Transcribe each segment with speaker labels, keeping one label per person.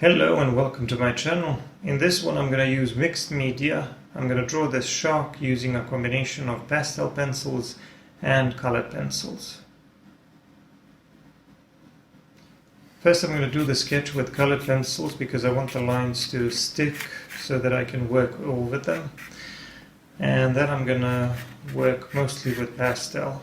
Speaker 1: Hello and welcome to my channel. In this one I'm going to use mixed media. I'm going to draw this shark using a combination of pastel pencils and colored pencils. First I'm going to do the sketch with colored pencils because I want the lines to stick so that I can work over them. And then I'm going to work mostly with pastel.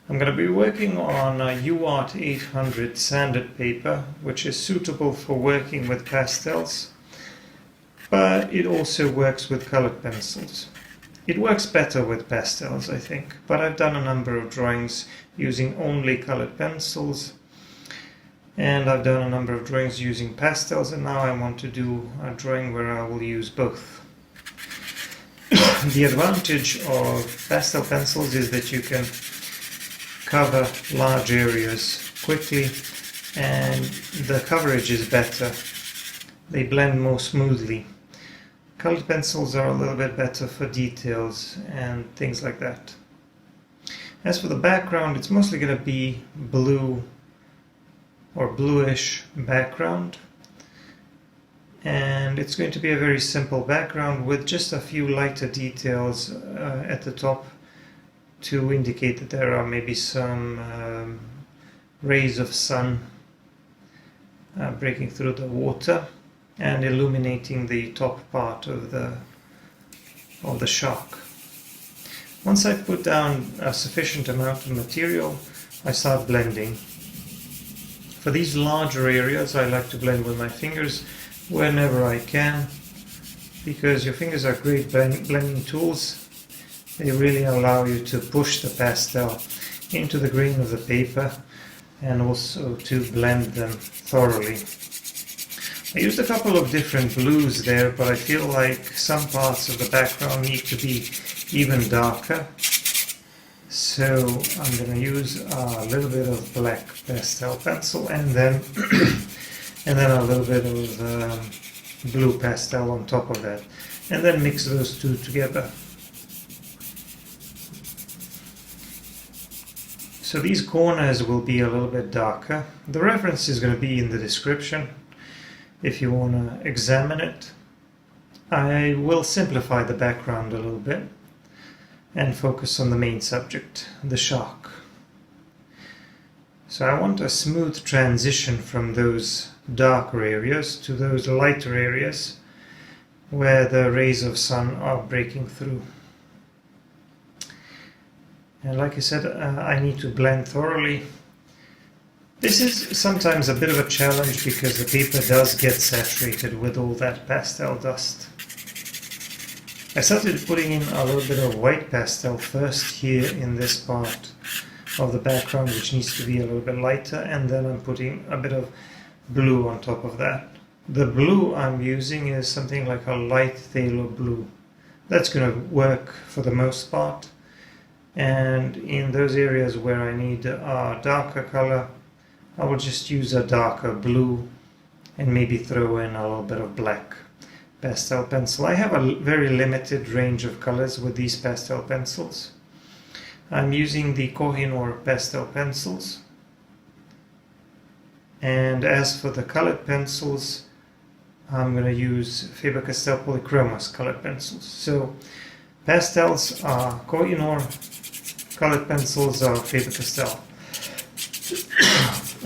Speaker 1: I'm going to be working on a UART 800 sanded paper, which is suitable for working with pastels, but it also works with colored pencils. It works better with pastels, I think, but I've done a number of drawings using only colored pencils, and I've done a number of drawings using pastels, and now I want to do a drawing where I will use both. The advantage of pastel pencils is that you can cover large areas quickly and the coverage is better. They blend more smoothly. Colored pencils are a little bit better for details and things like that. As for the background, it's mostly going to be blue or bluish background, and it's going to be a very simple background with just a few lighter details at the top to indicate that there are maybe some rays of sun breaking through the water and illuminating the top part of the shark. Once I put down a sufficient amount of material, I start blending. For these larger areas, I like to blend with my fingers whenever I can, because your fingers are great blending tools. They really allow you to push the pastel into the grain of the paper and also to blend them thoroughly. I used a couple of different blues there, but I feel like some parts of the background need to be even darker. So I'm going to use a little bit of black pastel pencil and then a little bit of blue pastel on top of that, and then mix those two together. So these corners will be a little bit darker. The reference is going to be in the description if you want to examine it. I will simplify the background a little bit and focus on the main subject, the shark. So I want a smooth transition from those darker areas to those lighter areas where the rays of sun are breaking through. And like I said, I need to blend thoroughly. This is sometimes a bit of a challenge because the paper does get saturated with all that pastel dust. I started putting in a little bit of white pastel first here in this part of the background, which needs to be a little bit lighter, and then I'm putting a bit of blue on top of that. The blue I'm using is something like a light phthalo blue. That's going to work for the most part. And in those areas where I need a darker color, I will just use a darker blue and maybe throw in a little bit of black pastel pencil. I have a very limited range of colors with these pastel pencils. I'm using the Kohinoor pastel pencils. And as for the colored pencils, I'm going to use Faber-Castell Polychromos colored pencils. So pastels are Kohinoor, colored pencils are Faber-Castell.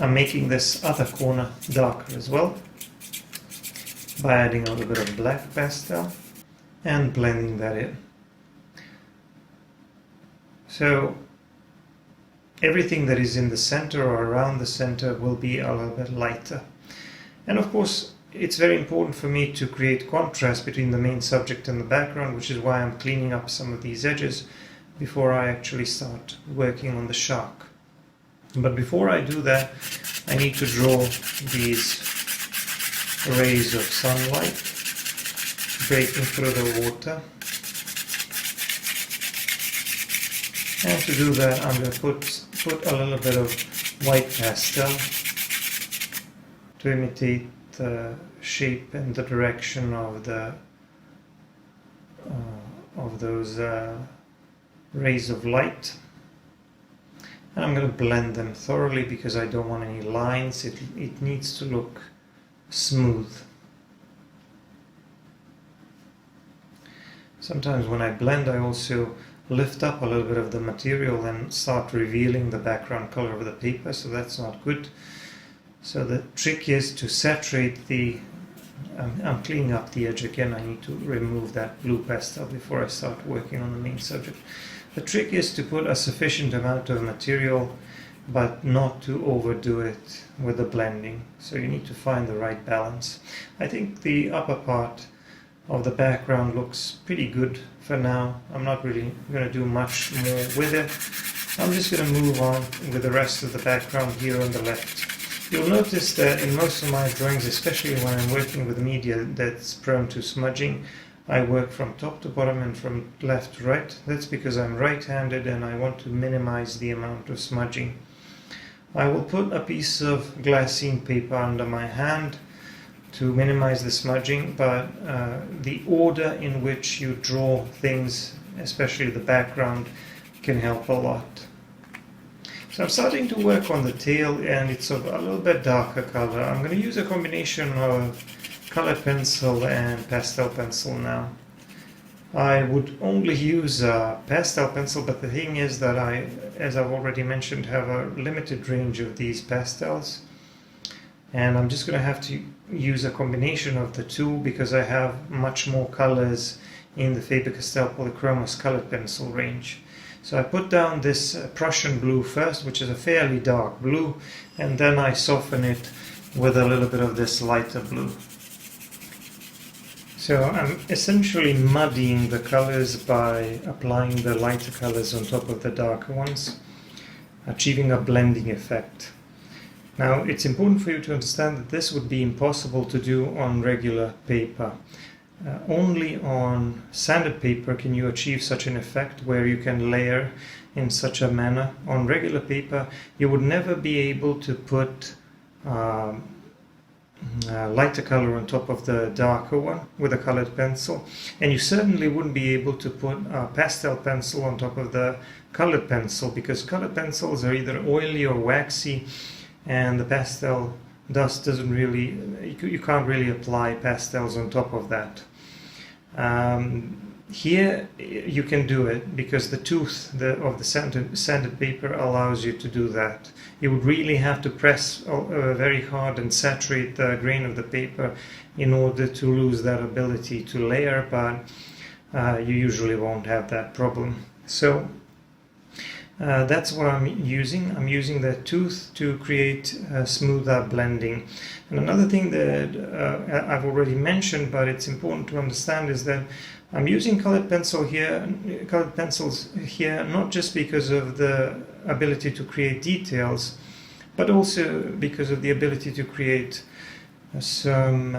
Speaker 1: I'm making this other corner darker as well by adding a little bit of black pastel and blending that in. So everything that is in the center or around the center will be a little bit lighter. And of course, it's very important for me to create contrast between the main subject and the background, which is why I'm cleaning up some of these edges before I actually start working on the shark. But before I do that, I need to draw these rays of sunlight breaking through the water. And to do that, I'm going to put a little bit of white pastel to imitate the shape and the direction of those rays of light. And I'm going to blend them thoroughly because I don't want any lines. It needs to look smooth. Sometimes when I blend, I also lift up a little bit of the material and start revealing the background color of the paper, so that's not good. So the trick is to saturate the I'm cleaning up the edge again. I need to remove that blue pastel before I start working on the main subject. The trick is to put a sufficient amount of material but not to overdo it with the blending. So you need to find the right balance. I think the upper part of the background looks pretty good for now. I'm not really going to do much more with it. I'm just going to move on with the rest of the background here on the left. You'll notice that in most of my drawings, especially when I'm working with media that's prone to smudging, I work from top to bottom and from left to right. That's because I'm right-handed and I want to minimize the amount of smudging. I will put a piece of glassine paper under my hand to minimize the smudging, but the order in which you draw things, especially the background, can help a lot. So I'm starting to work on the tail, and it's of a little bit darker color. I'm going to use a combination of colored pencil and pastel pencil now. I would only use a pastel pencil, but the thing is that I, as I've already mentioned, have a limited range of these pastels. And I'm just going to have to use a combination of the two because I have much more colors in the Faber-Castell Polychromos colored pencil range. So I put down this Prussian blue first, which is a fairly dark blue, and then I soften it with a little bit of this lighter blue. So I'm essentially muddying the colors by applying the lighter colors on top of the darker ones, achieving a blending effect. Now, it's important for you to understand that this would be impossible to do on regular paper. Only on sanded paper can you achieve such an effect where you can layer in such a manner. On regular paper, you would never be able to put lighter color on top of the darker one with a colored pencil, and you certainly wouldn't be able to put a pastel pencil on top of the colored pencil, because colored pencils are either oily or waxy, and the pastel dust doesn't really, you can't really apply pastels on top of that. Here you can do it because the tooth of the sanded paper allows you to do that. You would really have to press very hard and saturate the grain of the paper in order to lose that ability to layer, but you usually won't have that problem. So that's what I'm using. I'm using the tooth to create smoother blending. And another thing that I've already mentioned, but it's important to understand, is that I'm using colored pencils here, not just because of the ability to create details, but also because of the ability to create some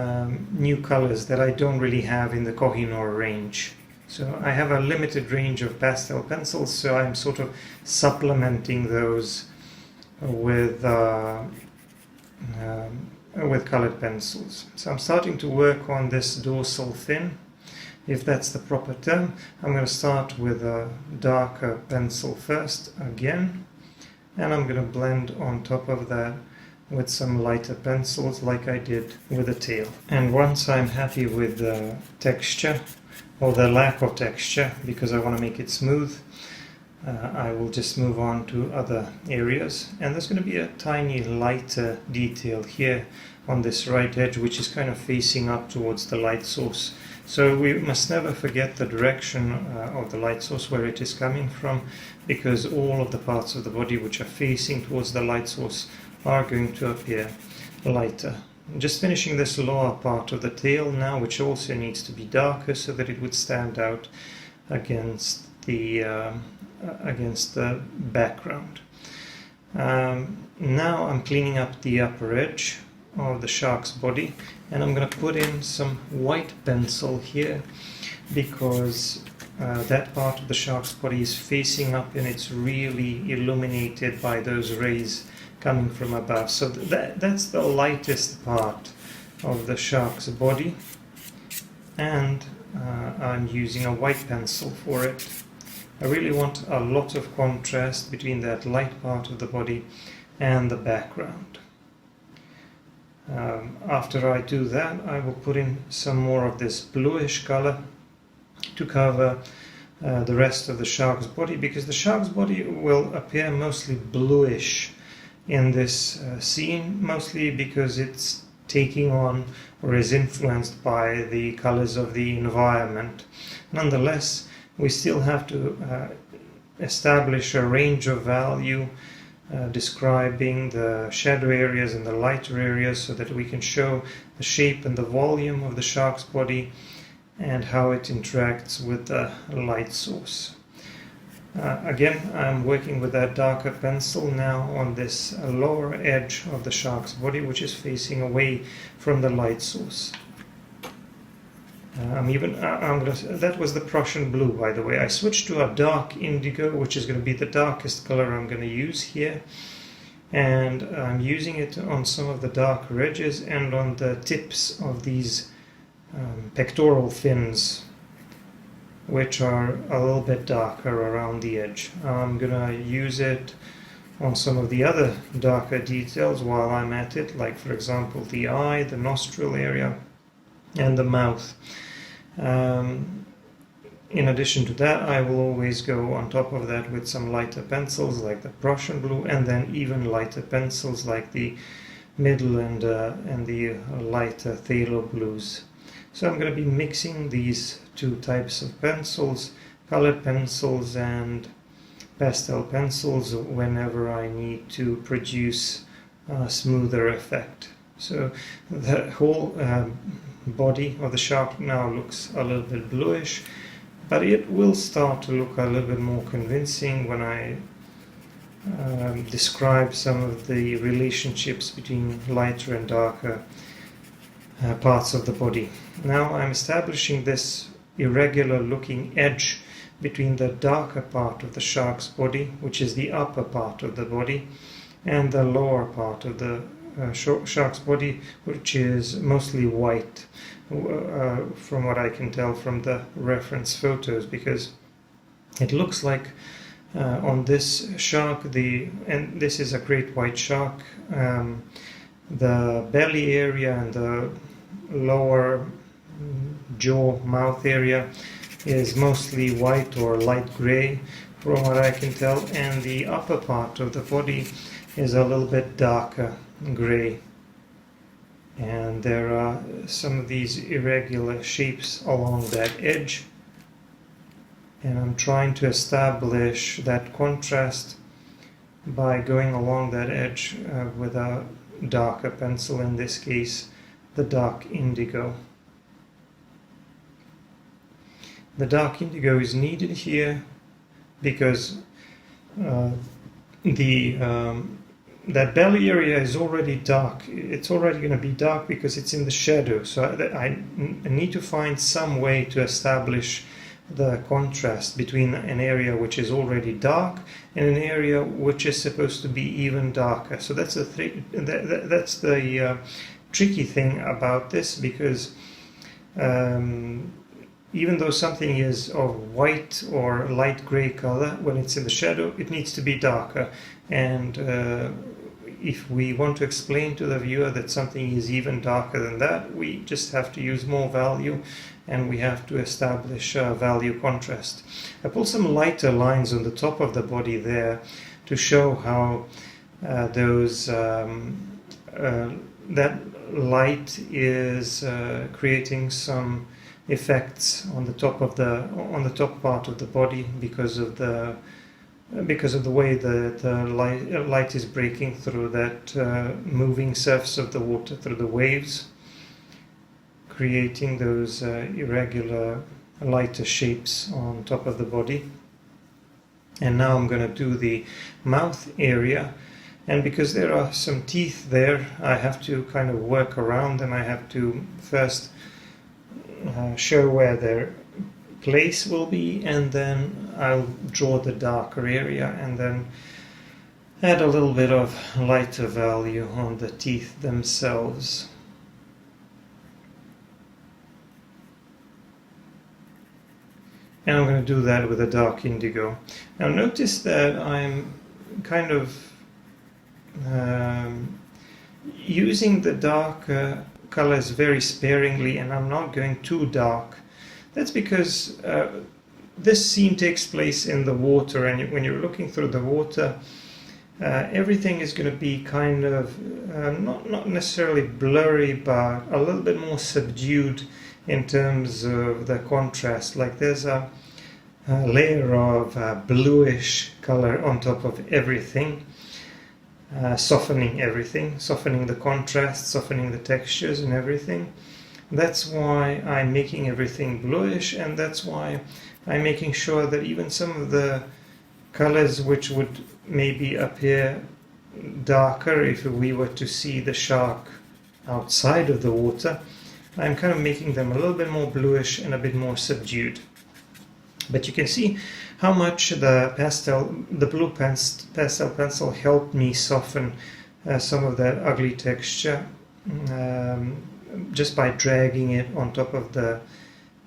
Speaker 1: new colors that I don't really have in the Kohinoor range. So I have a limited range of pastel pencils, so I'm sort of supplementing those with colored pencils. So I'm starting to work on this dorsal fin, if that's the proper term. I'm going to start with a darker pencil first again, and I'm going to blend on top of that with some lighter pencils like I did with the tail. And once I'm happy with the texture, or the lack of texture, because I want to make it smooth, I will just move on to other areas. And there's going to be a tiny lighter detail here on this right edge, which is kind of facing up towards the light source. So we must never forget the direction of the light source, where it is coming from, because all of the parts of the body which are facing towards the light source are going to appear lighter. Just finishing this lower part of the tail now, which also needs to be darker so that it would stand out against the background. Now I'm cleaning up the upper edge of the shark's body, and I'm going to put in some white pencil here because that part of the shark's body is facing up and it's really illuminated by those rays coming from above. So that's the lightest part of the shark's body, and I'm using a white pencil for it. I really want a lot of contrast between that light part of the body and the background. After I do that, I will put in some more of this bluish color to cover the rest of the shark's body, because the shark's body will appear mostly bluish in this scene, mostly because it's taking on or is influenced by the colors of the environment. Nonetheless, we still have to establish a range of value describing the shadow areas and the lighter areas, so that we can show the shape and the volume of the shark's body and how it interacts with the light source. Again, I'm working with that darker pencil now on this lower edge of the shark's body, which is facing away from the light source. That was the Prussian blue, by the way. I switched to a dark indigo, which is going to be the darkest color I'm going to use here. And I'm using it on some of the darker edges and on the tips of these pectoral fins, which are a little bit darker around the edge. I'm going to use it on some of the other darker details while I'm at it, like for example the eye, the nostril area, and the mouth. In addition to that, I will always go on top of that with some lighter pencils like the Prussian blue, and then even lighter pencils like the middle and the lighter phthalo blues. So I'm going to be mixing these two types of pencils, colored pencils and pastel pencils, whenever I need to produce a smoother effect. So the whole body of the shark now looks a little bit bluish, but it will start to look a little bit more convincing when I describe some of the relationships between lighter and darker parts of the body. Now I'm establishing this irregular looking edge between the darker part of the shark's body, which is the upper part of the body, and the lower part of the shark's body, which is mostly white, from what I can tell from the reference photos, because it looks like on this shark, and this is a great white shark, the belly area and the lower jaw mouth area is mostly white or light gray, from what I can tell, and the upper part of the body is a little bit darker gray. And there are some of these irregular shapes along that edge, and I'm trying to establish that contrast by going along that edge with a darker pencil, in this case the dark indigo. The dark indigo is needed here because that belly area is already dark. It's already going to be dark because it's in the shadow. So I need to find some way to establish the contrast between an area which is already dark and an area which is supposed to be even darker. So that's the tricky thing about this, because even though something is of white or light gray color, when it's in the shadow, it needs to be darker. And if we want to explain to the viewer that something is even darker than that, we just have to use more value, and we have to establish a value contrast. I pulled some lighter lines on the top of the body there to show how that light is creating some effects on the top part of the body because of the way the light is breaking through that moving surface of the water, through the waves, creating those irregular lighter shapes on top of the body. And now I'm going to do the mouth area, and because there are some teeth there, I have to kind of work around them. I have to first show where their place will be, and then I'll draw the darker area and then add a little bit of lighter value on the teeth themselves. And I'm going to do that with a dark indigo. Now notice that I'm kind of using the darker colors very sparingly, and I'm not going too dark. That's because this scene takes place in the water, and when you're looking through the water, everything is going to be kind of not necessarily blurry, but a little bit more subdued in terms of the contrast. Like there's a layer of bluish color on top of everything, softening everything, softening the contrast, softening the textures and everything. That's why I'm making everything bluish, and that's why I'm making sure that even some of the colors which would maybe appear darker if we were to see the shark outside of the water, I'm kind of making them a little bit more bluish and a bit more subdued. But you can see how much the blue pastel pencil helped me soften some of that ugly texture just by dragging it on top of the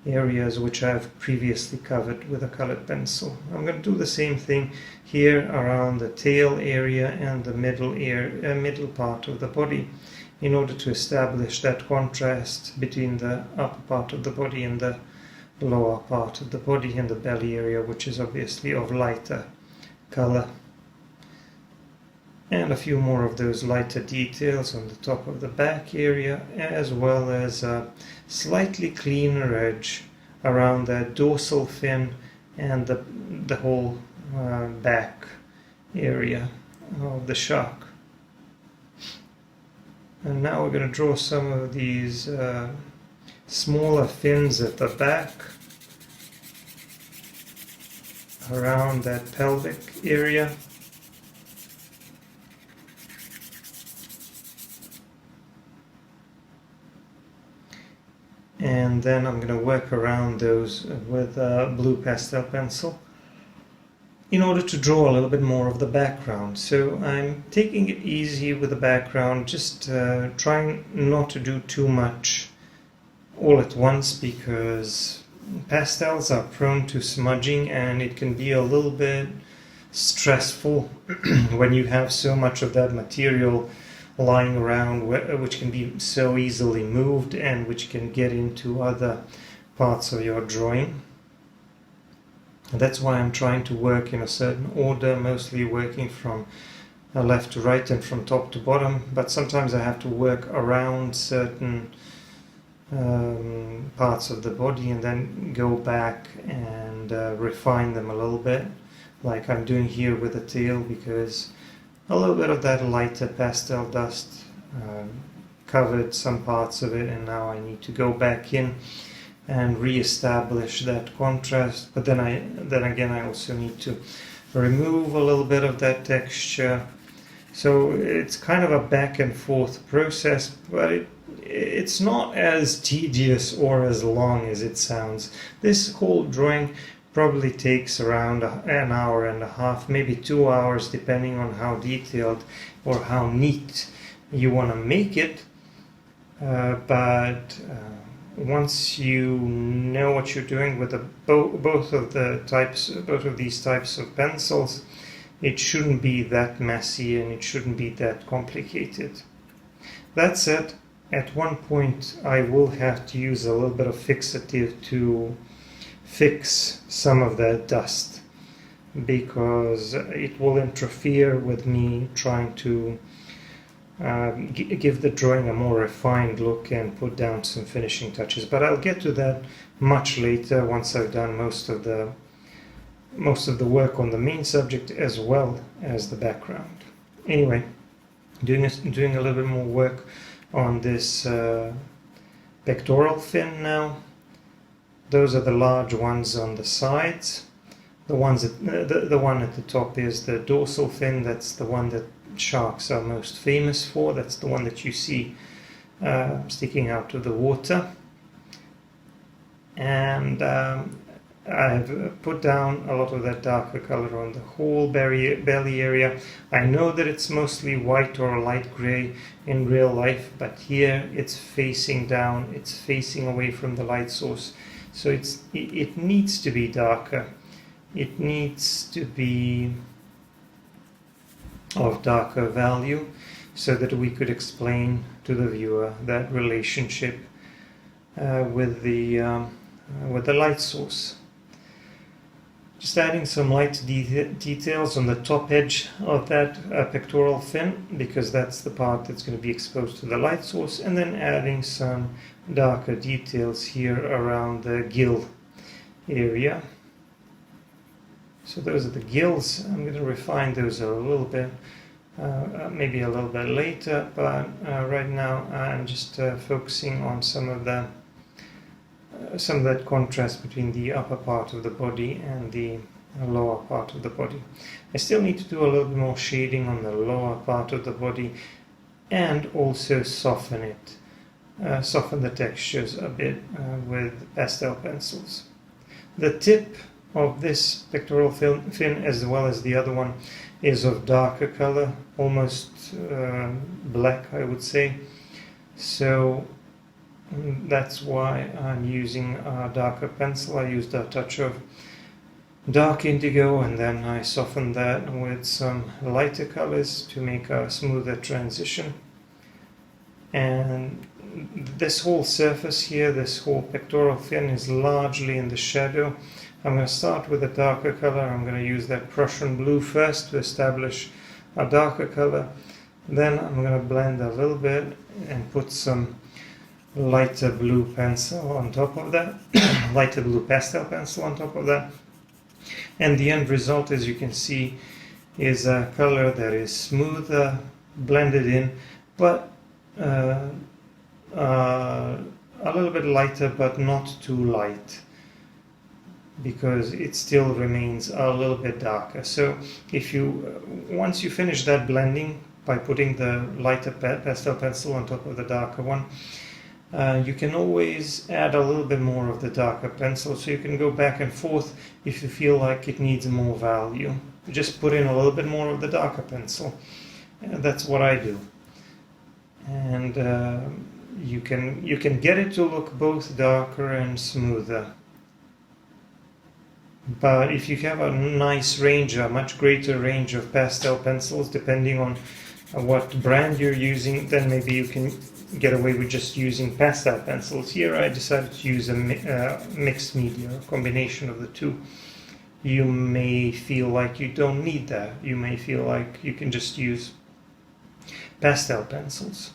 Speaker 1: areas which I've previously covered with a colored pencil. I'm going to do the same thing here around the tail area and the middle part of the body in order to establish that contrast between the upper part of the body and the lower part of the body and the belly area, which is obviously of lighter color. And a few more of those lighter details on the top of the back area, as well as a slightly cleaner edge around the dorsal fin and the whole back area of the shark. And now we're going to draw some of these smaller fins at the back around that pelvic area. And then I'm going to work around those with a blue pastel pencil in order to draw a little bit more of the background. So I'm taking it easy with the background, just trying not to do too much all at once, because pastels are prone to smudging and it can be a little bit stressful when you have so much of that material lying around, which can be so easily moved and which can get into other parts of your drawing. And that's why I'm trying to work in a certain order, mostly working from left to right and from top to bottom, but sometimes I have to work around certain parts of the body and then go back and refine them a little bit, like I'm doing here with the tail, because a little bit of that lighter pastel dust covered some parts of it, and now I need to go back in and re-establish that contrast. But then again I also need to remove a little bit of that texture. So it's kind of a back and forth process, but it's not as tedious or as long as it sounds. This whole drawing probably takes around an hour and a half, maybe 2 hours, depending on how detailed or how neat you want to make it. But once you know what you're doing with both of these types of pencils, it shouldn't be that messy and it shouldn't be that complicated. That said, at one point I will have to use a little bit of fixative to fix some of that dust, because it will interfere with me trying to give the drawing a more refined look and put down some finishing touches. But I'll get to that much later, once I've done most of the work on the main subject as well as the background. Anyway, doing a little bit more work on this pectoral fin now. Those are the large ones on the sides. The one at the top is the dorsal fin. That's the one that sharks are most famous for. That's the one that you see sticking out of the water. And I've put down a lot of that darker color on the whole belly area. I know that it's mostly white or light gray in real life, but here it's facing down, it's facing away from the light source. So it needs to be darker. It needs to be of darker value. so that we could explain to the viewer that relationship with the light source. Just adding some light details on the top edge of that pectoral fin, because that's the part that's going to be exposed to the light source, and then adding some darker details here around the gill area. So those are the gills. I'm going to refine those a little bit, maybe a little bit later, but right now I'm just focusing on some of that contrast between the upper part of the body and the lower part of the body. I still need to do a little bit more shading on the lower part of the body, and also soften it, soften the textures a bit with pastel pencils. The tip of this pectoral fin, as well as the other one, is of darker color, almost black, I would say. So that's why I'm using a darker pencil. I used a touch of dark indigo, and then I softened that with some lighter colors to make a smoother transition. And this whole surface here, this whole pectoral fin, is largely in the shadow. I'm going to start with a darker color. I'm going to use that Prussian blue first to establish a darker color. Then I'm going to blend a little bit and put some lighter blue pencil on top of that, lighter blue pastel pencil on top of that. And the end result, as you can see, is a color that is smoother, blended in, but a little bit lighter, but not too light, because it still remains a little bit darker. So if you, once you finish that blending by putting the lighter pastel pencil on top of the darker one, you can always add a little bit more of the darker pencil, so you can go back and forth if you feel like it needs more value. Just put in a little bit more of the darker pencil. That's what I do. And you can get it to look both darker and smoother. But if you have a nice range, a much greater range of pastel pencils, depending on what brand you're using, then maybe you can get away with just using pastel pencils. Here I decided to use a mixed media, a combination of the two. You may feel like you don't need that. You may feel like you can just use pastel pencils.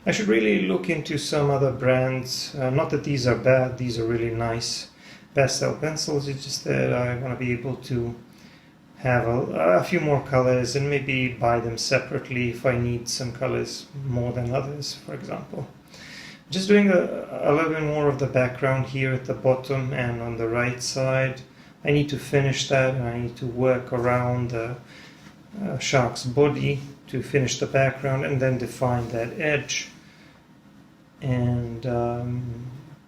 Speaker 1: I should really look into some other brands. Not that these are bad, these are really nice pastel pencils. It's just that I want to be able to have a few more colors and maybe buy them separately if I need some colors more than others, for example. Just doing a little bit more of the background here at the bottom and on the right side. I need to finish that, and I need to work around the shark's body to finish the background and then define that edge, and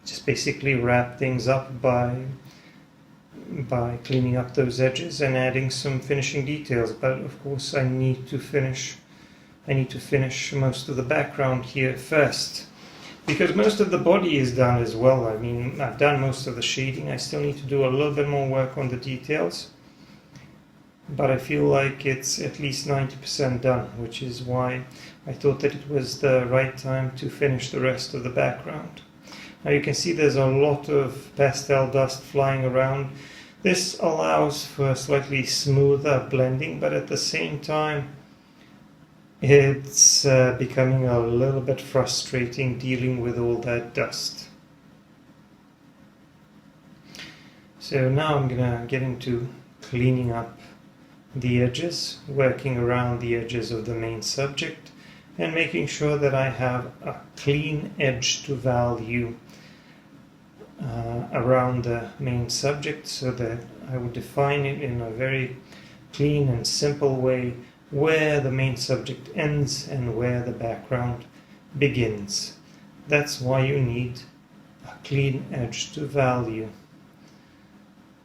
Speaker 1: just basically wrap things up by cleaning up those edges and adding some finishing details. But of course I need to finish most of the background here first, because most of the body is done as well. I mean, I've done most of the shading. I still need to do a little bit more work on the details, but I feel like it's at least 90% done, which is why I thought that it was the right time to finish the rest of the background. Now you can see there's a lot of pastel dust flying around. This allows for slightly smoother blending, but at the same time it's becoming a little bit frustrating dealing with all that dust. So now I'm gonna get into cleaning up the edges, working around the edges of the main subject, and making sure that I have a clean edge to value around the main subject, so that I would define it in a very clean and simple way, where the main subject ends and where the background begins. That's why you need a clean edge to value.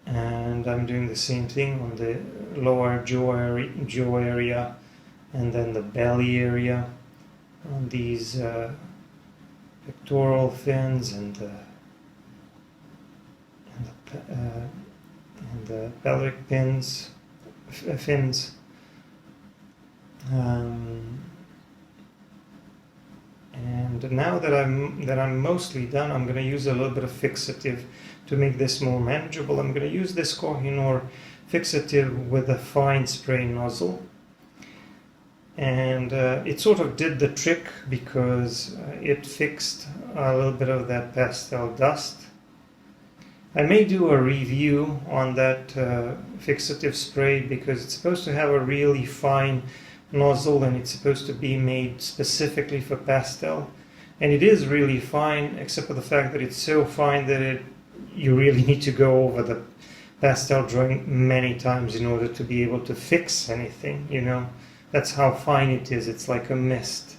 Speaker 1: And I'm doing the same thing on the lower jaw area and then the belly area, on these pectoral fins and the pelvic fins. And now that I'm mostly done, I'm going to use a little bit of fixative to make this more manageable. I'm going to use this Kohinoor fixative with a fine spray nozzle. And it sort of did the trick because it fixed a little bit of that pastel dust. I may do a review on that fixative spray because it's supposed to have a really fine nozzle and it's supposed to be made specifically for pastel. And it is really fine, except for the fact that it's so fine that you really need to go over the pastel drawing many times in order to be able to fix anything, you know. That's how fine it is. It's like a mist.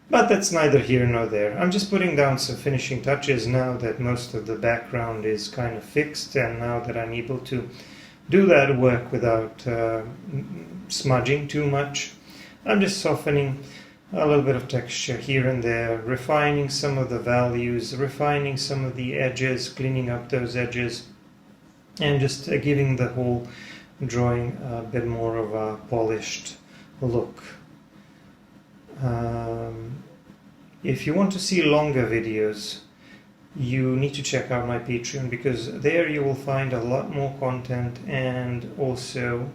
Speaker 1: But that's neither here nor there. I'm just putting down some finishing touches now that most of the background is kind of fixed, and now that I'm able to do that work without smudging too much. I'm just softening a little bit of texture here and there, refining some of the values, refining some of the edges, cleaning up those edges, and just giving the whole drawing a bit more of a polished look. If you want to see longer videos, you need to check out my Patreon, because there you will find a lot more content and also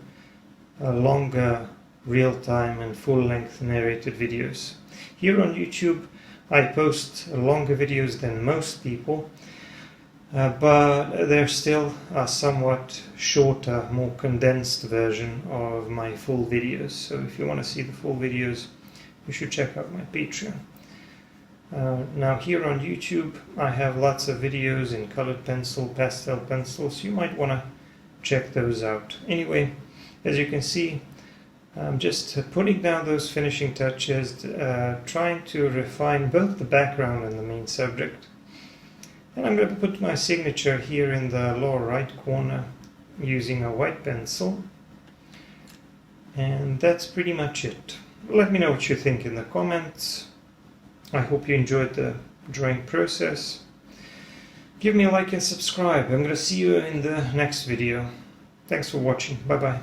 Speaker 1: longer real-time and full-length narrated videos. Here on YouTube I post longer videos than most people, but they're still a somewhat shorter, more condensed version of my full videos. So if you want to see the full videos, you should check out my Patreon. Now here on YouTube I have lots of videos in colored pencil, pastel pencils. You might want to check those out. Anyway, as you can see, I'm just putting down those finishing touches, trying to refine both the background and the main subject. And I'm going to put my signature here in the lower right corner using a white pencil. And that's pretty much it. Let me know what you think in the comments. I hope you enjoyed the drawing process. Give me a like and subscribe. I'm going to see you in the next video. Thanks for watching. Bye bye.